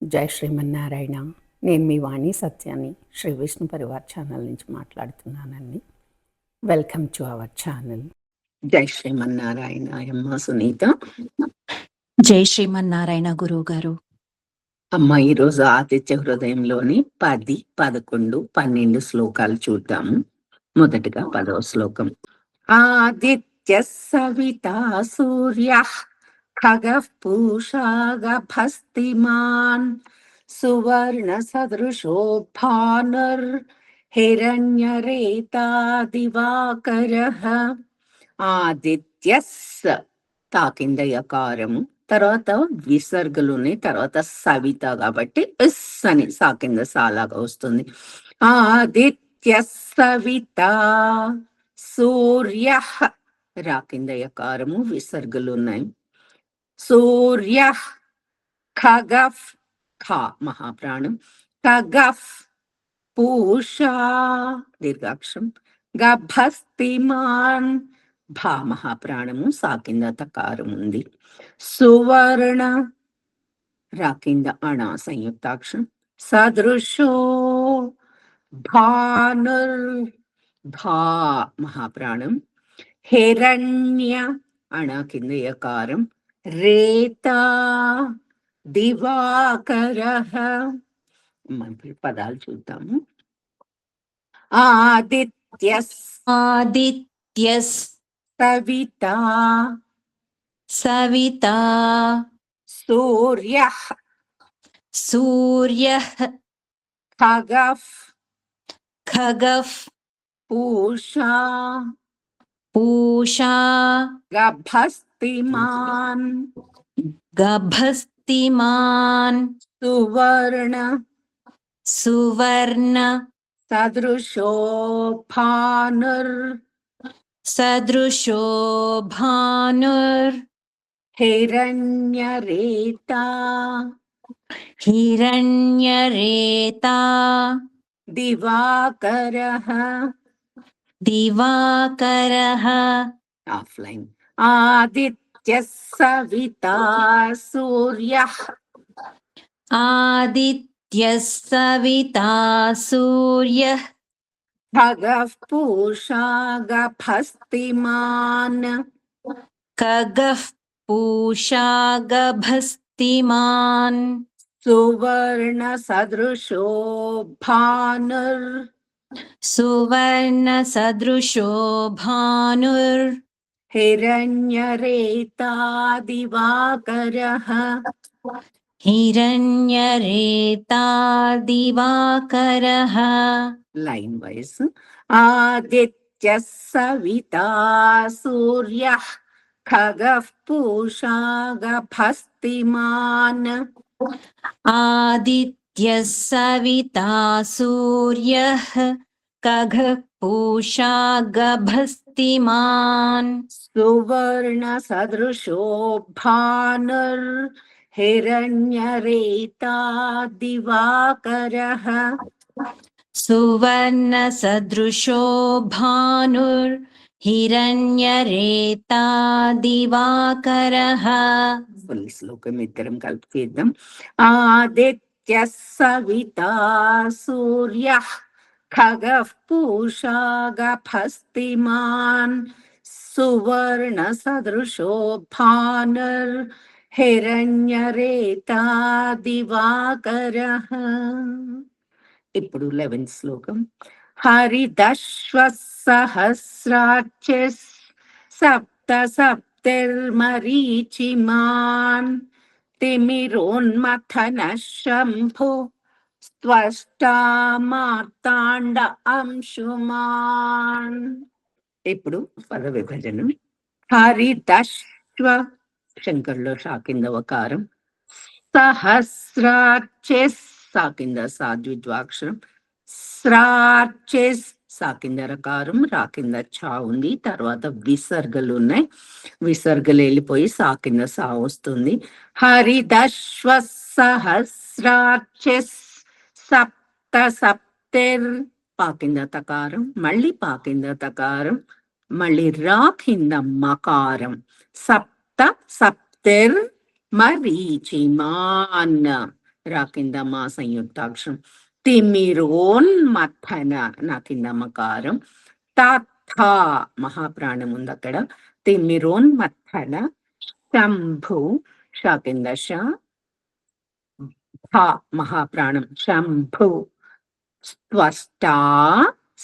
జై శ్రీమన్నారాయణ. నేను మీ వాణి సత్యాన్ని శ్రీ విష్ణు పరివార్ ఛానల్ నుంచి మాట్లాడుతున్నానండి. Welcome to our channel. జై శ్రీమన్నారాయణ. అమ్మ సునీత. జై శ్రీమన్నారాయణ గురువు గారు. అమ్మ, ఈరోజు ఆదిత్య హృదయంలోని 10, 11, 12 శ్లోకాలు చూద్దాము. మొదటిగా 10వ శ్లోకం. ఆదిత్య సవితా సూర్య ఖగః పూషా గభస్తిమాన్ సువర్ణ సదృశో భానుర్ హిరణ్యరేతా దివాకరః. ఆదిత్యస్ తాకింద యకారము, తర్వాత విసర్గలుని, తర్వాత సవిత కాబట్టి ఎస్ అని సాకింద సాలాగా వస్తుంది. ఆదిత్య సవిత సూర్య రాకింద యకారము, విసర్గలు ఉన్నాయి. సూర్య ఖగఫ్ ఖ మహాప్రాణం, ఖగఫ్ పూషా దీర్ఘాక్షరం, గభస్తిమాన్ భా మహాప్రాణము, సాకింద తకారం ఉంది. సువర్ణ రాకింద అణ సంయుక్తాక్షరం, సదృశో భానుర్ భా మహాప్రాణం, హిరణ్య అణ కింద యకారం, రేతా దివాకరః. మనం పదాలు చూద్దాము. ఆదిత్యస్ ఆదిత్యస్ సవితా సవితా సూర్యః సూర్యః ఖగఫ్ ఖగఫ్ పూషా పూషా గభస్తిమాన్ గభస్తిమాన్ సువర్ణ సువర్ణ సదృశో భానుర్ సదృశో భానుర్ హిరణ్యరేతా హిరణ్యరేతా దివాకరః. దివాకరః. ఆఫ్లైన్. ఆదిత్య సవితా సూర్యః ఆదిత్యస్ సవితా సూర్యః ఖగః పూషా గభస్తిమాన్ ఖగః పూషా గభస్తిమాన్ సువర్ణ సదృశో భానుర్ సువర్ణ సదృశో భానుర్ హిరణ్యరేతా దివాకరః. హిరణ్యరేతా దివాకరః. Line wise. ఆదిత్య సవితా సూర్యః ఖగః పూషా గభస్తిమాన్ ఆదిత్యస్ సవితా సూర్యః ఖగః పూషా గభస్తిమాన్ సువర్ణ సదృశో భానుర్ హిరణ్యరేతా దివాకరః. సువర్ణ సదృశో భానుర్ హిరణ్యరేతా దివాకరః. ఫుల్ శ్లోకం ఇద్దరం కలిపి చేద్దాం. ఆదిత్య సవితా సూర్యః ఖగః పూషా గభస్తిమాన్ సువర్ణ సదృశో భానుర్ హిరణ్యరేతా దివాకరః. ఇప్పుడు 11th శ్లోకం. హరిదశ్వ సహస్రార్చిస్ సప్త సప్తిర్మరీచిమాన్ తిమిరోన్మథన శంభు స్త్వష్టా మార్తాండ అంశుమాన్. ఇప్పుడు పద విభజన. హరిదశ్వ శంకర్లో షాకిందవకారం, సహస్రార్చిస్ సాకింద సాద్విద్వాక్షరం, స్రార్చిస్ సాకింద రకారం, రాకింద చా ఉంది, తర్వాత విసర్గలు ఉన్నాయి. విసర్గలు వెళ్ళిపోయి సాకింద సా వస్తుంది. హరిదశ్వ సహస్రార్చిస్ సప్త సప్తిర్ పాకింద తకారం, మళ్ళీ పాకింద తకారం, మళ్ళీ రాకింద మకారం, సప్త సప్తిర్ మరీచిమాన్ రా కింద మా సంయుక్తాక్షరం. తిమిరోన్మథన నా కింద మకారం. తథా మహాప్రాణం ఉంది అక్కడ. తిమిరోన్మథన శంభు షా కింద ష మహాప్రాణం శంభు. స్వష్టా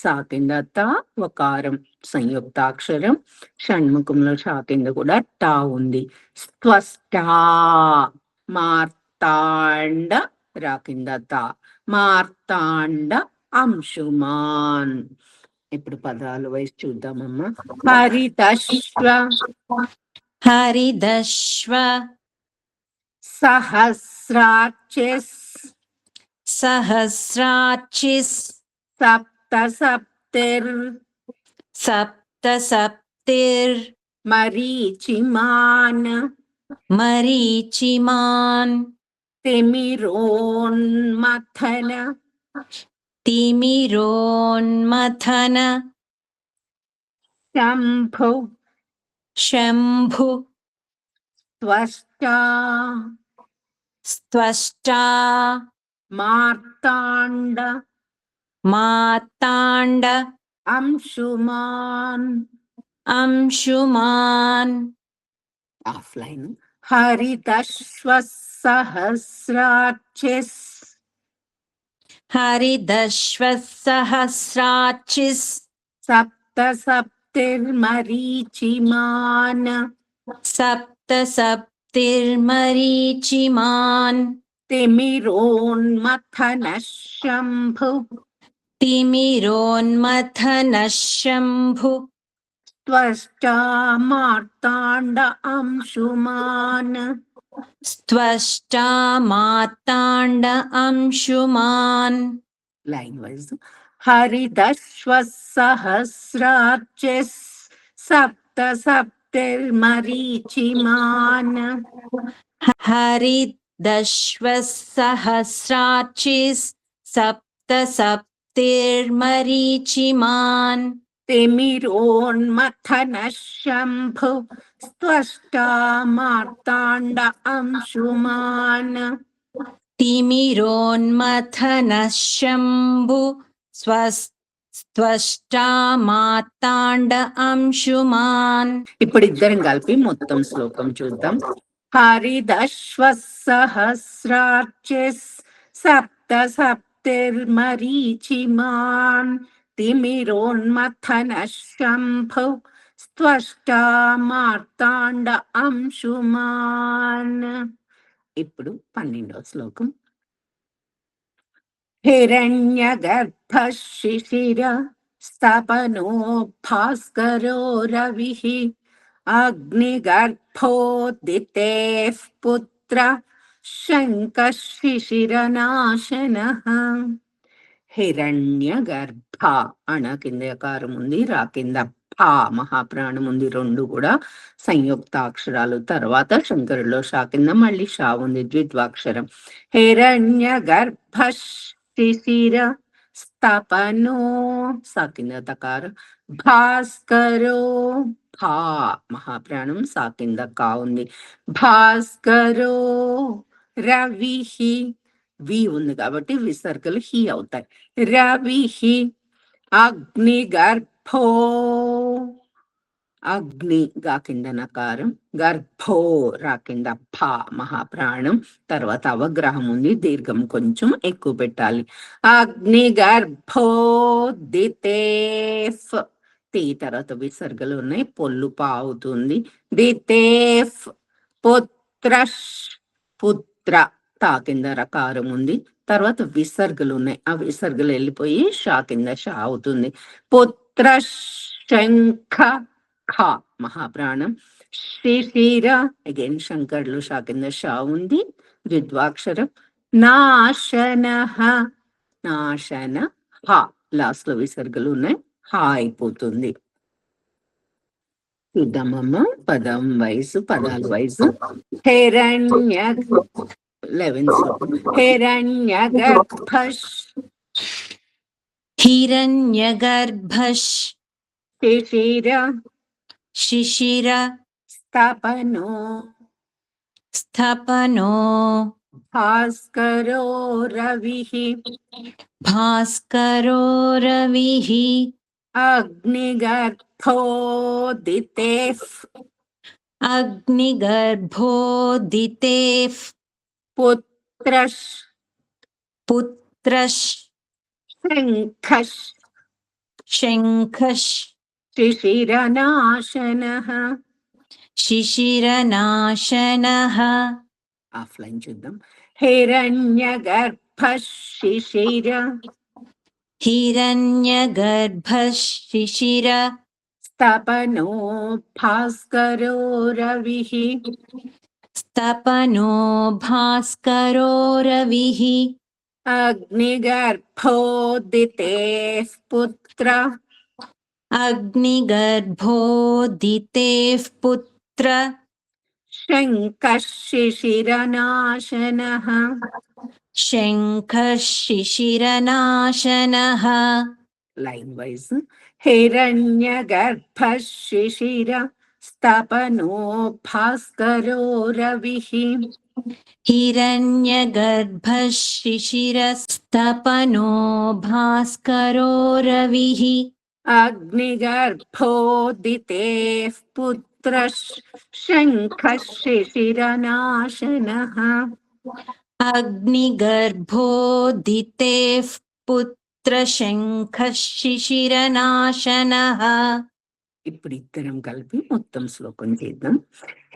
సా కింద త వకారం సంయుక్తాక్షరం. షణ్ముఖంలో షా కింద కూడా టా ఉంది. స్వష్టా మార్తాండ రా కింద త మార్తాండ అంశుమాన్. ఇప్పుడు పదాలు వైపు చూద్దామమ్మా. హరితశ్వ హరిదశ్వ సహస్రాక్షిస్ సహస్రాక్షిస్ సప్త సప్తిర్ సప్త సప్తిర్ మరీచిమాన్ మరీచిమాన్ తిమిరోన్మథన తిమిరోన్మథన శంభు శంభు స్వష్టా స్త్వష్టా మార్తాండ మార్తాండ అంశుమాన్. అంశుమాన్. ఆఫ్లైన్. హరితశ్వ సహస్రాక్షిస్ హరిదశ్వ సహస్రాక్షిస్ సప్త సప్తిర్మరీచిమాన్ సప్త సప్తిర్మరీచిమాన్ తిమిరోన్మథన శంభు తిమిరోన్మథన శంభు త్వష్టా మార్తాండ అంశుమాన్. స్త్వష్టా మార్తాండ అంశుమాన్. Line wise. హరిదశ్వ సహస్రాక్షిస్ సప్త సప్తిర్మరీచిమాన్ హరిదశ్వ సహస్రాక్షిస్ సప్త సప్తిర్మరీచిమాన్ తిమిరోన్మథన శంభు స్త్వష్టా మార్తాండ అంశుమాన్. తిమిరోన్మథన శంభు స్త్వష్టా మార్తాండ అంశుమాన్. ఇప్పుడు ఇద్దరం కలిపి మొత్తం శ్లోకం చూద్దాం. హరిదశ్వ సహస్రాక్షిస్ సప్త సప్తిర్మరీచిమాన్ తిమిరోన్మథన శంభు స్త్వష్టా మార్తాండ అంశుమాన్. ఇప్పుడు 12వ శ్లోకం. హిరణ్యగర్భ శిశిర స్తపనో భాస్కరో రవిః అగ్నిగర్భోదితేః పుత్ర శంకః శిశిరనాశనః. హిరణ్యగర్భ అణ కింద యకారం ఉంది, రా కింద భా మహాప్రాణం ఉంది. రెండు కూడా సంయుక్తాక్షరాలు. తర్వాత శంకరులో షా కింద మళ్ళీ షా ఉంది, ద్విత్వాక్షరం. హిరణ్యగర్భ శిశిర స్తపనో సా కింద తకారం. భాస్కరో భా మహాప్రాణం సా కింద కా ఉంది. భాస్కరో రవిః వి ఉంది కాబట్టి విసర్గలు హి అవుతాయి. రవిః అగ్నిగర్భో అగ్ని గా కింద నకారం. గర్భో రా కింద భా మహాప్రాణం. తర్వాత అవగ్రహం ఉంది, దీర్ఘం కొంచెం ఎక్కువ పెట్టాలి. అగ్నిగర్భోదితేఫ్ తీ తర్వాత విసర్గలు ఉన్నాయి, పొల్లు పా అవుతుంది. దితేఫ్ పుత్రష్ పుత్ర తా కింద రకారం ఉంది. తర్వాత విసర్గలు ఉన్నాయి, ఆ విసర్గలు వెళ్ళిపోయి షా కింద షా అవుతుంది. పుత్ర శంఖ ఖ మహాప్రాణం. శిశిర అగైన్ శంకర్లు షా కింద షా ఉంది, ద్విద్వాక్షరం. నాశన నాశన హ లాస్ట్ లో విసర్గలు ఉన్నాయి, హా అయిపోతుంది. చూద్దామమ్మా పదం వయసు పదాల వయసు. హిరణ్య 11 హిరణ్యగర్భష్ హిరణ్యగర్భష్ శిశిర శిశిర స్తపనో స్థపనో భాస్కరో రవిః భాస్కరో రవిః అగ్నిగర్భోదితేః అగ్నిగర్భోదితేః పుత్రః పుత్రః శంఖః శంఖః శిశిరనాశనః. శిశిరనాశనః ఆఫ్లైన్ చూద్దాం. హిరణ్యగర్భః శిశిర హిరణ్యగర్భః శిశిర స్తపనో భాస్కరో రవిః స్తపనో భాస్కరో రవిః అగ్నిగర్భోదితేః పుత్ర అగ్నిగర్భోదితేః పుత్ర శంఖః శిశిరనాశనః. శంఖః శిశిరనాశనః లైన్ వైజ్. హిరణ్యగర్భః శిశిర స్తపనో భాస్కరో రవిః హిరణ్యగర్భః శిశిర స్తపనో భాస్కరో రవిః అగ్నిగర్భోదితేః పుత్రః శంఖః శిశిరనాశనః. అగ్నిగర్భోదితేః పుత్ర శంఖః శిశిరనాశనః ఇప్పుడు ఇద్దరం కలిపి మొత్తం శ్లోకం చేద్దాం.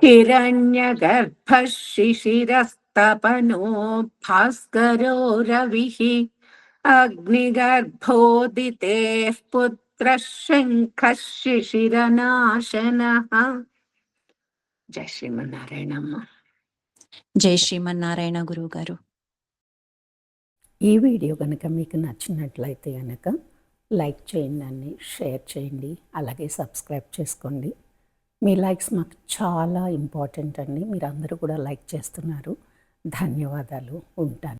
హిరణ్యగర్భః శిశిరస్తపనో భాస్కరో రవిః అగ్నిగర్భోదితేః పుత్రః శంఖః శిశిరనాశనః. జై శ్రీమన్నారాయణమ్మ. జై శ్రీమన్నారాయణ గురువు గారు. ఈ వీడియో కనుక మీకు నచ్చినట్లయితే కనుక లైక్ చేయండి, షేర్ చేయండి, అలాగే సబ్స్క్రైబ్ చేసుకోండి. మీ లైక్స్ మాకు చాలా ఇంపార్టెంట్ అండి. మీరు అందరూ కూడా లైక్ చేస్తున్నారు. ధన్యవాదాలు. ఉంటాను.